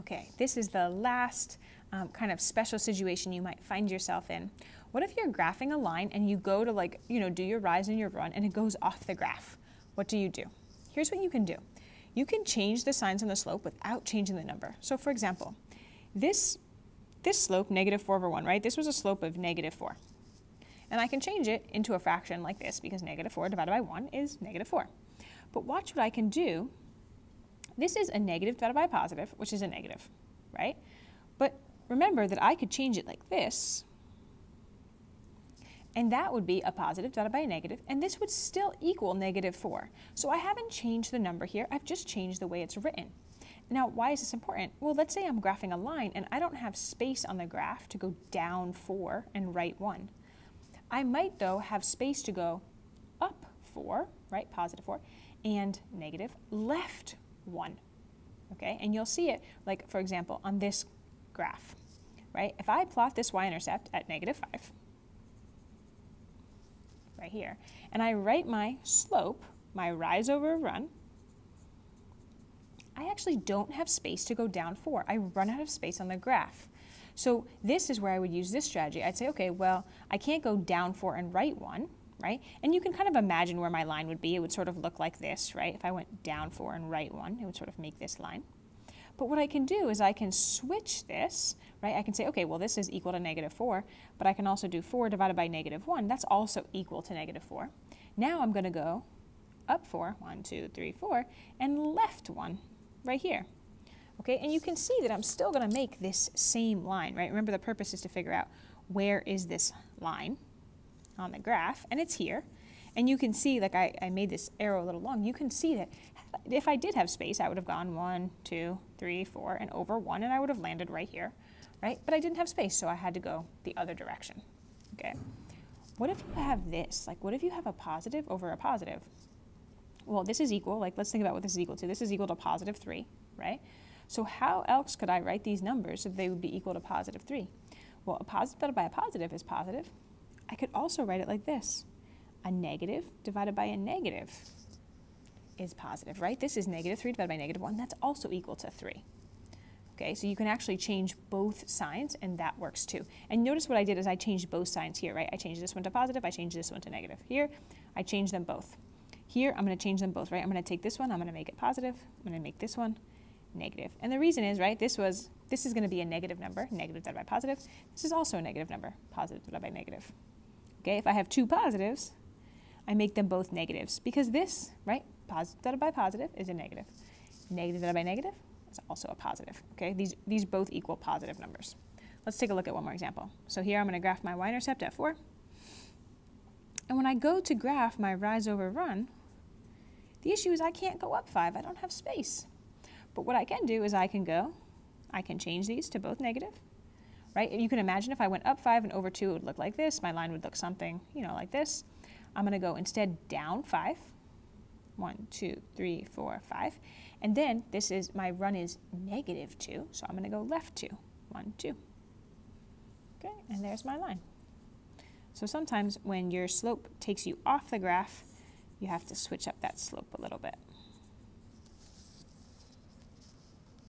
Okay, this is the last kind of special situation you might find yourself in. What if you're graphing a line and you go to do your rise and your run and it goes off the graph? What do? Here's what you can do. You can change the signs on the slope without changing the number. So for example, this slope, -4/1, right? This was a slope of -4. And I can change it into a fraction like this because -4 divided by 1 is -4. But watch what I can do. This is a negative divided by a positive, which is a negative, right? But remember that I could change it like this, and that would be a positive divided by a negative, and this would still equal -4. So I haven't changed the number here, I've just changed the way it's written. Now, why is this important? Well, let's say I'm graphing a line and I don't have space on the graph to go down 4 and right 1. I might, though, have space to go up 4, right, +4, and negative, left 1, okay? And you'll see it, like, for example, on this graph, right? If I plot this y-intercept at -5, right here, and I write my slope, my rise over run, I actually don't have space to go down 4. I run out of space on the graph. So this is where I would use this strategy. I'd say, okay, well, I can't go down 4 and right 1, right? And you can kind of imagine where my line would be. It would sort of look like this, right? If I went down 4 and right 1, it would sort of make this line. But what I can do is I can switch this, right? I can say, okay, well, this is equal to -4, but I can also do 4 divided by -1. That's also equal to -4. Now I'm going to go up 4, 1, 2, 3, 4, and left 1 right here. Okay, and you can see that I'm still going to make this same line, right? Remember, the purpose is to figure out where is this line on the graph, and it's here. And you can see, like I made this arrow a little long, you can see that if I did have space, I would have gone 1, 2, 3, 4, and over 1, and I would have landed right here, right? But I didn't have space, so I had to go the other direction, okay? What if you have this? Like, what if you have a positive over a positive? Well, this is equal, like, let's think about what this is equal to. This is equal to +3, right? So how else could I write these numbers so they would be equal to +3? Well, a positive divided by a positive is positive. I could also write it like this. A negative divided by a negative is positive, right? This is -3 divided by -1. That's also equal to 3. Okay, so you can actually change both signs, and that works too. And notice what I did is I changed both signs here, right? I changed this one to positive, I changed this one to negative. Here, I changed them both. Here, I'm going to change them both, right? I'm going to take this one, I'm going to make it positive. I'm going to make this one negative. And the reason is, right, this is going to be a negative number, negative divided by positive. This is also a negative number, positive divided by negative. Okay, if I have two positives, I make them both negatives because this, right, positive divided by positive is a negative. Negative divided by negative is also a positive. Okay, these both equal positive numbers. Let's take a look at one more example. So here I'm going to graph my y-intercept at 4. And when I go to graph my rise over run, the issue is I can't go up 5. I don't have space. But what I can do is I can change these to both negative, right? You can imagine if I went up 5 and over 2, it would look like this. My line would look something, like this. I'm going to go instead down 5. 1, 2, 3, 4, 5. And then my run is -2, so I'm going to go left 2. 1, 2. Okay, and there's my line. So sometimes when your slope takes you off the graph, you have to switch up that slope a little bit.